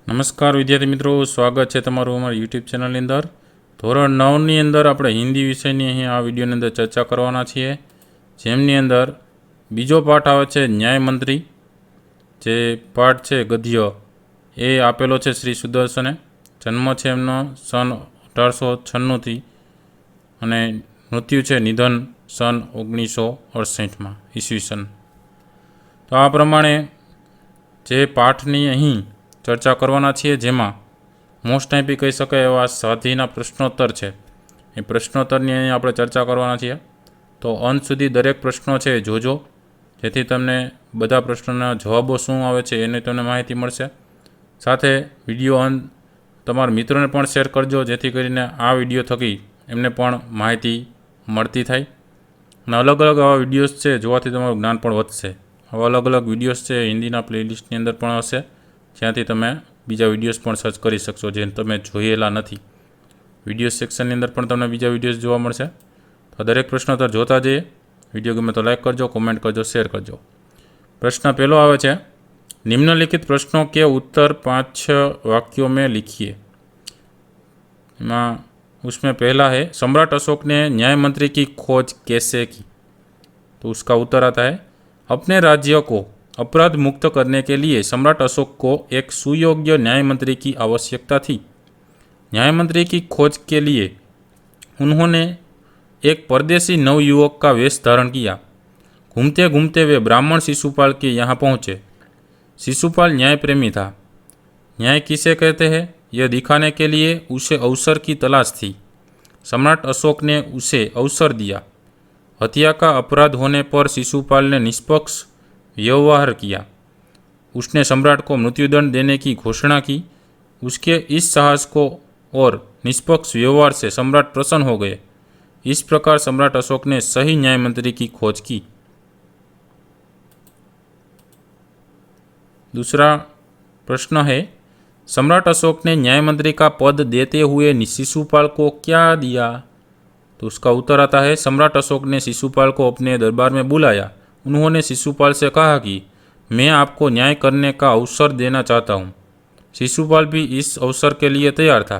नमस्कार विद्यार्थी मित्रों, स्वागत है तमारू अमारी यूट्यूब चैनल अंदर। धोरण 9 नी अंदर આપણે હિન્દી વિષયની અહીં આ વિડીયોની અંદર ચર્ચા કરવાના છીએ, જેમની અંદર બીજો પાઠ આવે છે ન્યાય મંત્રી। જે પાઠ છે ગદ્ય એ આપેલો છે શ્રી સુદર્શને। જન્મ છે એમનો સન 1896 અને મૃત્યુ છે નિધન સન 1968 ઈસવીસન। તો આ પ્રમાણે જે પાઠની અહીં चर्चा करवाना छे, जेमां मोस्ट टाइम कही शकाय एवा स्वाध्यायना प्रश्नोत्तर है। ए प्रश्नोत्तरनी आपणे चर्चा करवाना छीए। तो अंत सुधी दरेक प्रश्नों है जोजो, जेथी तमने बधा प्रश्नोना जवाबो शुं आवे छे एनी तमने माहिती मळशे। साथे विडियो अंत तमारा मित्रोने पण शेर करजो, जेथी करीने आ विडियो थकी एमने पण माहिती मळती थाय। अने अलग अलग आवा विडियोज छे जोवाथी तमारुं ज्ञान पण वधशे। आवा अलग अलग विडियोज छे हिंदीना प्लेलिस्टनी अंदर पण हशे, ज्यांथी तमे बीजा विडियोज पण सर्च करी शकशो जे तमे जोयेला नथी। विडियो सेक्शननी अंदर पण तमने बीजा विडियोज जोवा मळशे। तो दरेक प्रश्नोत्तर जोता जईए। विडियो गमे तो लाइक करजो, कॉमेंट करजो, शेर करजो। प्रश्न पहलो आवे छे, निम्नलिखित प्रश्नों के उत्तर 5 वाक्यों में लिखिए। उसमें पहला है, सम्राट अशोक ने न्याय मंत्री की खोज कैसे की? तो उसका उत्तर आता है, अपने राज्य को अपराध मुक्त करने के लिए सम्राट अशोक को एक सुयोग्य न्याय मंत्री की आवश्यकता थी। न्याय मंत्री की खोज के लिए उन्होंने एक परदेशी नवयुवक का वेश धारण किया। घूमते घूमते वे ब्राह्मण शिशुपाल के यहाँ पहुँचे। शिशुपाल न्याय प्रेमी था। न्याय किसे कहते हैं यह दिखाने के लिए उसे अवसर की तलाश थी। सम्राट अशोक ने उसे अवसर दिया। हत्या का अपराध होने पर शिशुपाल ने निष्पक्ष व्यवहार किया। उसने सम्राट को मृत्युदंड देने की घोषणा की। उसके इस साहस को और निष्पक्ष व्यवहार से सम्राट प्रसन्न हो गए। इस प्रकार सम्राट अशोक ने सही न्याय मंत्री की खोज की। दूसरा प्रश्न है, सम्राट अशोक ने न्याय मंत्री का पद देते हुए शिशुपाल को क्या दिया? तो उसका उत्तर आता है, सम्राट अशोक ने शिशुपाल को अपने दरबार में बुलाया। उन्होंने शिशुपाल से कहा कि मैं आपको न्याय करने का अवसर देना चाहता हूँ। शिशुपाल भी इस अवसर के लिए तैयार था।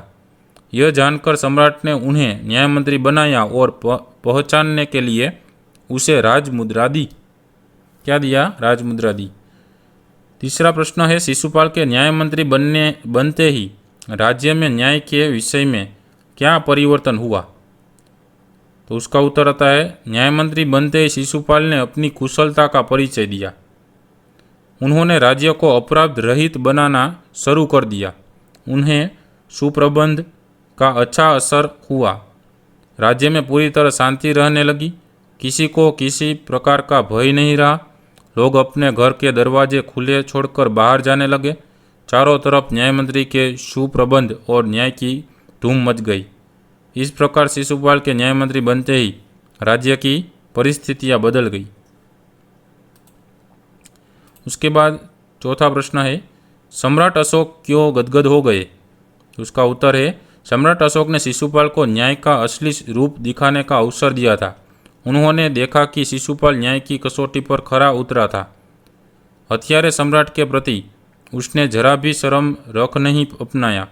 यह जानकर सम्राट ने उन्हें न्याय मंत्री बनाया और पहचानने के लिए उसे राजमुद्रा दी। क्या दिया? राजमुद्रा दी। तीसरा प्रश्न है, शिशुपाल के न्याय मंत्री बनते ही राज्य में न्याय के विषय में क्या परिवर्तन हुआ? तो उसका उत्तर आता है, न्याय मंत्री बनते ही शिशुपाल ने अपनी कुशलता का परिचय दिया। उन्होंने राज्य को अपराध रहित बनाना शुरू कर दिया। उन्हें सुप्रबंध का अच्छा असर हुआ। राज्य में पूरी तरह शांति रहने लगी। किसी को किसी प्रकार का भय नहीं रहा। लोग अपने घर के दरवाजे खुले छोड़कर बाहर जाने लगे। चारों तरफ न्याय मंत्री के सुप्रबंध और न्याय की धूम मच गई। इस प्रकार शिशुपाल के न्याय मंत्री बनते ही राज्य की परिस्थितियां बदल गई। उसके बाद चौथा प्रश्न है, सम्राट अशोक क्यों गदगद हो गए? उसका उत्तर है, सम्राट अशोक ने शिशुपाल को न्याय का असली रूप दिखाने का अवसर दिया था। उन्होंने देखा कि शिशुपाल न्याय की कसौटी पर खरा उतरा था। हत्यारे सम्राट के प्रति उसने जरा भी शर्म रख नहीं अपनाया,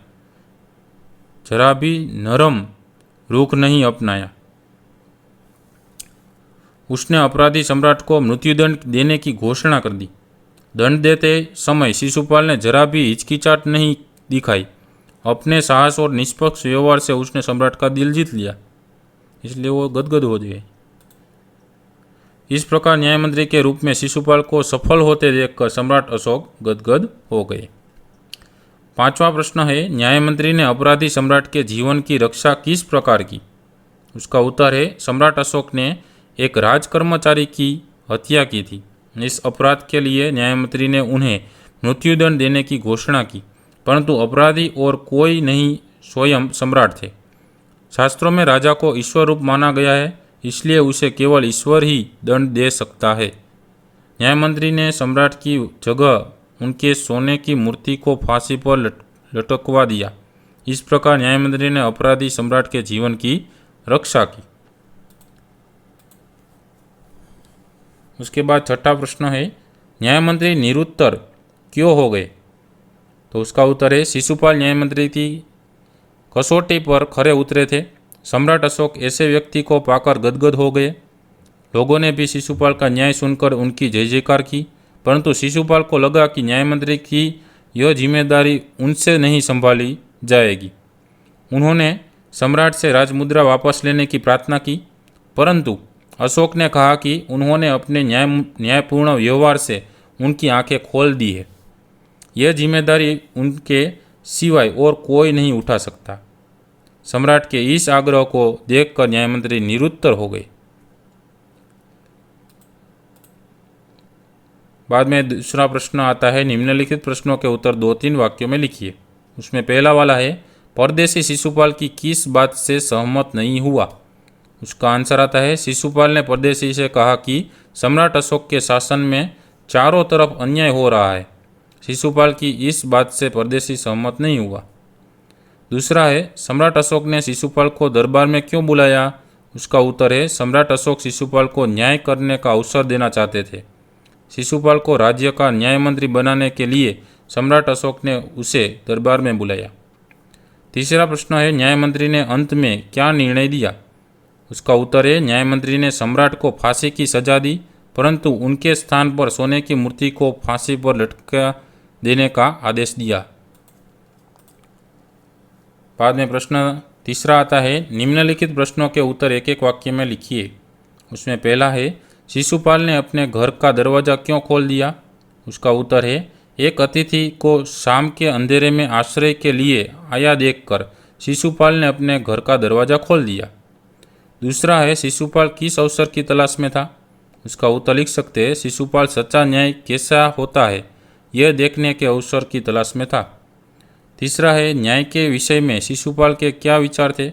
जरा भी नरम रुख नहीं अपनाया। उसने अपराधी सम्राट को मृत्युदंड देने की घोषणा कर दी। दंड देते समय शिशुपाल ने जरा भी हिचकिचाहट नहीं दिखाई। अपने साहस और निष्पक्ष व्यवहार से उसने सम्राट का दिल जीत लिया, इसलिए वो गदगद हो गए। इस प्रकार न्याय मंत्री के रूप में शिशुपाल को सफल होते देखकर सम्राट अशोक गदगद हो गए। पांचवा प्रश्न है, न्याय मंत्री ने अपराधी सम्राट के जीवन की रक्षा किस प्रकार की? उसका उत्तर है, सम्राट अशोक ने एक राजकर्मचारी की हत्या की थी। इस अपराध के लिए न्याय मंत्री ने उन्हें मृत्युदंड देने की घोषणा की, परंतु अपराधी और कोई नहीं, स्वयं सम्राट थे। शास्त्रों में राजा को ईश्वर रूप माना गया है, इसलिए उसे केवल ईश्वर ही दंड दे सकता है। न्याय मंत्री ने सम्राट की जगह उनके सोने की मूर्ति को फांसी पर लटकवा दिया। इस प्रकार न्याय मंत्री ने अपराधी सम्राट के जीवन की रक्षा की। उसके बाद छठा प्रश्न है, न्याय मंत्री निरुत्तर क्यों हो गए? तो उसका उत्तर है शिशुपाल न्याय मंत्री की कसौटी पर खरे उतरे थे। सम्राट अशोक ऐसे व्यक्ति को पाकर गदगद हो गए। लोगों ने भी शिशुपाल का न्याय सुनकर उनकी जय जयकार की, परंतु शिशुपाल को लगा कि न्याय मंत्री की यह जिम्मेदारी उनसे नहीं संभाली जाएगी। उन्होंने सम्राट से राजमुद्रा वापस लेने की प्रार्थना की, परंतु अशोक ने कहा कि उन्होंने अपने न्यायपूर्ण व्यवहार से उनकी आंखें खोल दी है। यह जिम्मेदारी उनके सिवाय और कोई नहीं उठा सकता। सम्राट के इस आग्रह को देखकर न्यायमंत्री निरुत्तर हो गए। बाद में दूसरा प्रश्न आता है, निम्नलिखित प्रश्नों के उत्तर 2-3 वाक्यों में लिखिए। उसमें पहला वाला है, परदेशी शिशुपाल की किस बात से सहमत नहीं हुआ। उसका आंसर आता है, शिशुपाल ने परदेशी से कहा कि सम्राट अशोक के शासन में चारों तरफ अन्याय हो रहा है। शिशुपाल की इस बात से परदेशी सहमत नहीं हुआ। दूसरा है, सम्राट अशोक ने शिशुपाल को दरबार में क्यों बुलाया। उसका उत्तर है, सम्राट अशोक शिशुपाल को न्याय करने का अवसर देना चाहते थे। शिशुपाल को राज्य का न्याय मंत्री बनाने के लिए सम्राट अशोक ने उसे दरबार में बुलाया। तीसरा प्रश्न है, न्याय मंत्री ने अंत में क्या निर्णय दिया। उसका उत्तर है, न्याय मंत्री ने सम्राट को फांसी की सजा दी, परंतु उनके स्थान पर सोने की मूर्ति को फांसी पर लटका देने का आदेश दिया। बाद में प्रश्न तीसरा आता है, निम्नलिखित प्रश्नों के उत्तर एक एक वाक्य में लिखिए। उसमें पहला है, शिशुपाल ने अपने घर का दरवाज़ा क्यों खोल दिया। उसका उत्तर है, एक अतिथि को शाम के अंधेरे में आश्रय के लिए आया देखकर शिशुपाल ने अपने घर का दरवाज़ा खोल दिया। दूसरा है, शिशुपाल किस अवसर की तलाश में था। उसका उत्तर लिख सकते हैं, शिशुपाल सच्चा न्याय कैसा होता है यह देखने के अवसर की तलाश में था। तीसरा है, न्याय के विषय में शिशुपाल के क्या विचार थे।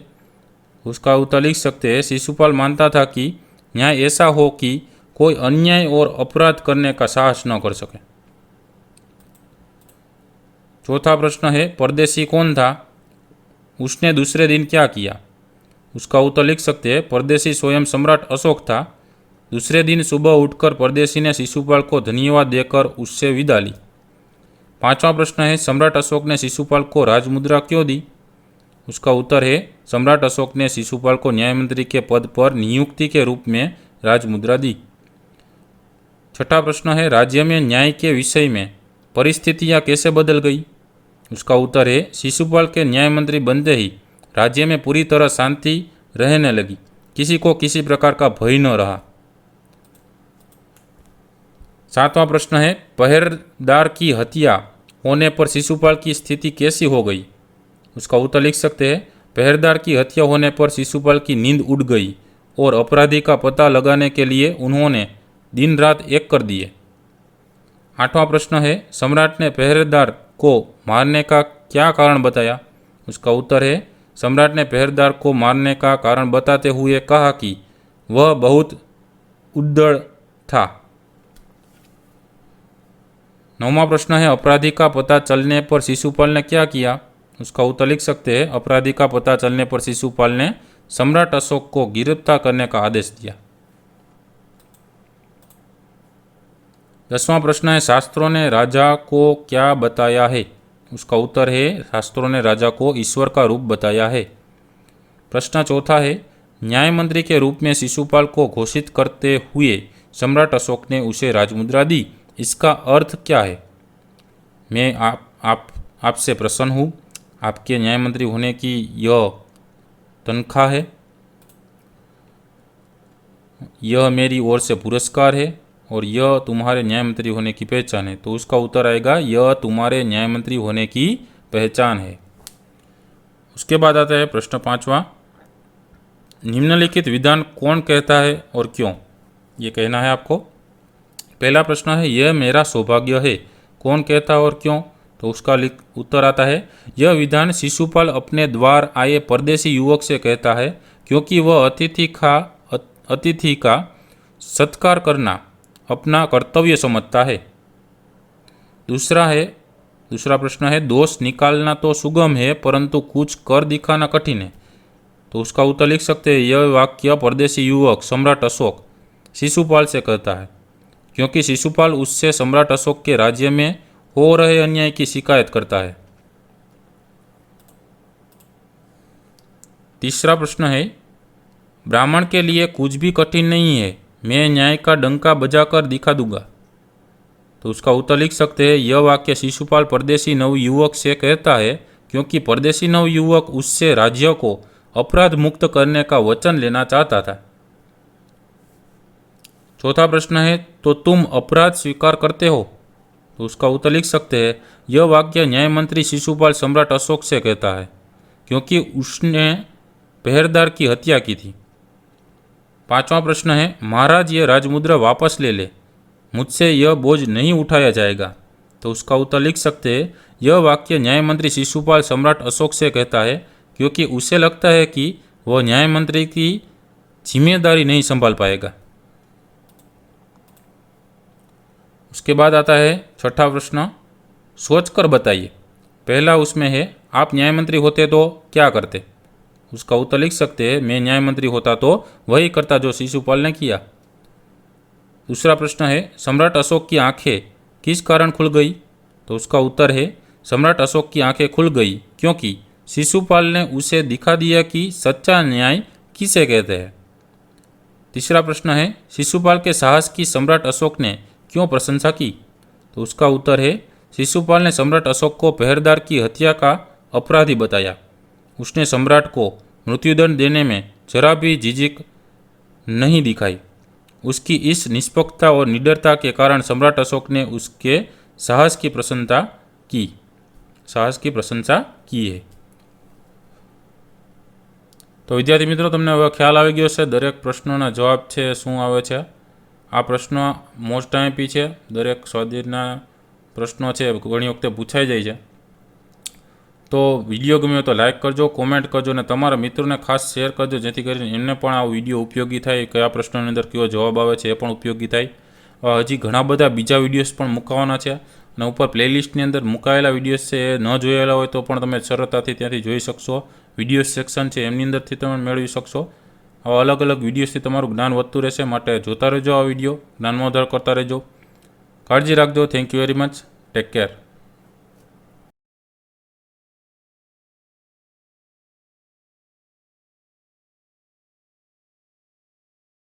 उसका उत्तर लिख सकते हैं, शिशुपाल मानता था कि न्याय ऐसा हो कि कोई अन्याय और अपराध करने का साहस न कर सके। चौथा प्रश्न है, परदेशी कौन था, उसने दूसरे दिन क्या किया। उसका उत्तर लिख सकते हैं, परदेशी स्वयं सम्राट अशोक था। दूसरे दिन सुबह उठकर परदेशी ने शिशुपाल को धन्यवाद देकर उससे विदा ली। पांचवा प्रश्न है, सम्राट अशोक ने शिशुपाल को राजमुद्रा क्यों दी। उसका उत्तर है, सम्राट अशोक ने शिशुपाल को न्यायमंत्री के पद पर नियुक्ति के रूप में राजमुद्रा दी। छठा प्रश्न है, राज्य में न्याय के विषय में परिस्थितियां कैसे बदल गई। उसका उत्तर है, शिशुपाल के न्याय मंत्री बनते ही राज्य में पूरी तरह शांति रहने लगी, किसी को किसी प्रकार का भय न रहा। सातवां प्रश्न है, पहरेदार की हत्या होने पर शिशुपाल की स्थिति कैसी हो गई। उसका उत्तर लिख सकते हैं, पहरेदार की हत्या होने पर शिशुपाल की नींद उड़ गई और अपराधी का पता लगाने के लिए उन्होंने दिन रात एक कर दिए। आठवां प्रश्न है, सम्राट ने पहरेदार को मारने का क्या कारण बताया। उसका उत्तर है, सम्राट ने पहरेदार को मारने का कारण बताते हुए कहा कि वह बहुत उद्दड़ था। नौवां प्रश्न है, अपराधी का पता चलने पर शिशुपाल ने क्या किया। उसका उत्तर लिख सकते हैं, अपराधी का पता चलने पर शिशुपाल ने सम्राट अशोक को गिरफ्तार करने का आदेश दिया। 10वां प्रश्न है, शास्त्रों ने राजा को क्या बताया है। उसका उत्तर है, शास्त्रों ने राजा को ईश्वर का रूप बताया है। प्रश्न चौथा है, न्याय मंत्री के रूप में शिशुपाल को घोषित करते हुए सम्राट अशोक ने उसे राजमुद्रा दी, इसका अर्थ क्या है। मैं आपसे प्रसन्न हूँ, आपके न्याय मंत्री होने की यह तनख्वाह है, यह मेरी ओर से पुरस्कार है और यह तुम्हारे न्याय मंत्री होने की पहचान है। तो उसका उत्तर आएगा, यह तुम्हारे न्याय मंत्री होने की पहचान है। उसके बाद आता है प्रश्न 5वां, निम्नलिखित विधान कौन कहता है और क्यों। ये कहना है आपको। पहला प्रश्न है, यह मेरा सौभाग्य है, कौन कहता है और क्यों। तो उसका उत्तर आता है, यह विधान शिशुपाल अपने द्वार आए परदेशी युवक से कहता है, क्योंकि वह अतिथि का सत्कार करना अपना कर्तव्य समझता है। दूसरा प्रश्न है, दोष निकालना तो सुगम है परंतु कुछ कर दिखाना कठिन है। तो उसका उत्तर लिख सकते हैं, यह वाक्य परदेशी युवक सम्राट अशोक शिशुपाल से कहता है, क्योंकि शिशुपाल उससे सम्राट अशोक के राज्य में हो रहे अन्याय की शिकायत करता है। तीसरा प्रश्न है, ब्राह्मण के लिए कुछ भी कठिन नहीं है, मैं न्याय का डंका बजाकर दिखा दूंगा। तो उसका उत्तर लिख सकते हैं, यह वाक्य शिशुपाल परदेशी नवयुवक से कहता है क्योंकि परदेशी नवयुवक उससे राज्य को अपराध मुक्त करने का वचन लेना चाहता था। चौथा प्रश्न है, तो तुम अपराध स्वीकार करते हो। तो उसका उत्तर लिख सकते हैं, यह वाक्य न्याय मंत्री शिशुपाल सम्राट अशोक से कहता है क्योंकि उसने पहरेदार की हत्या की थी। पांचवा प्रश्न है, महाराज ये राजमुद्रा वापस ले ले, मुझसे यह बोझ नहीं उठाया जाएगा। तो उसका उत्तर लिख सकते हैं, यह वाक्य न्याय मंत्री शिशुपाल सम्राट अशोक से कहता है क्योंकि उसे लगता है कि वह न्याय मंत्री की जिम्मेदारी नहीं संभाल पाएगा। उसके बाद आता है छठा प्रश्न, सोचकर बताइए। पहला उसमें है, आप न्याय मंत्री होते तो क्या करते। उसका उत्तर लिख सकते हैं, मैं न्याय मंत्री होता तो वही करता जो शिशुपाल ने किया। दूसरा प्रश्न है, सम्राट अशोक की आंखें किस कारण खुल गई। तो उसका उत्तर है, सम्राट अशोक की आंखें खुल गई क्योंकि शिशुपाल ने उसे दिखा दिया कि सच्चा न्याय किसे कहते हैं। तीसरा प्रश्न है, शिशुपाल के साहस की सम्राट अशोक ने क्यों प्रशंसा की। तो उसका उत्तर है, शिशुपाल ने सम्राट अशोक को पहरेदार की हत्या का अपराधी बताया। उसने सम्राट को मृत्युदंड देने में जरा भी झिझक नहीं दिखाई। उसकी इस निष्पक्षता और निडरता के कारण सम्राट अशोक ने उसके साहस की प्रशंसा की है। तो विद्यार्थी मित्रों, तमने हवे ख्याल आई गयो छे दरेक प्रश्नोना जवाब छे शुं आवे छे। आ प्रश्न मोस्ट आईएमपी छे, दरेक स्वाध्यायना प्रश्नों छे घणी वखते पूछाई जाय छे। तो विडियो गम्यो तो लाइक करजो, कॉमेंट करजो ने तमारा मित्रों खास शेर करजो जेथी करीने एमने पण आ विडियो उपयोगी थाय, कया प्रश्नोनी अंदर केवो जवाब आवे छे ए पण उपयोगी थाय। हजी घणा बधा बीजा विडियोज पण मूकवाना छे અને ઉપર પ્લેલિસ્ટની અંદર મુકાયેલા વિડીયોઝ છે એ ન જોયેલા હોય તો પણ તમે સરળતાથી ત્યાંથી જોઈ શકશો। વિડીયોઝ સેક્શન છે એમની અંદરથી તમે મેળવી શકશો। આવા અલગ અલગ વિડીયોઝથી તમારું જ્ઞાન વધતું રહેશે, માટે જોતા રહેજો આ વિડીયો, જ્ઞાનમાં વધારો કરતા રહેજો। કાળજી રાખજો। Thank you very much. Take care.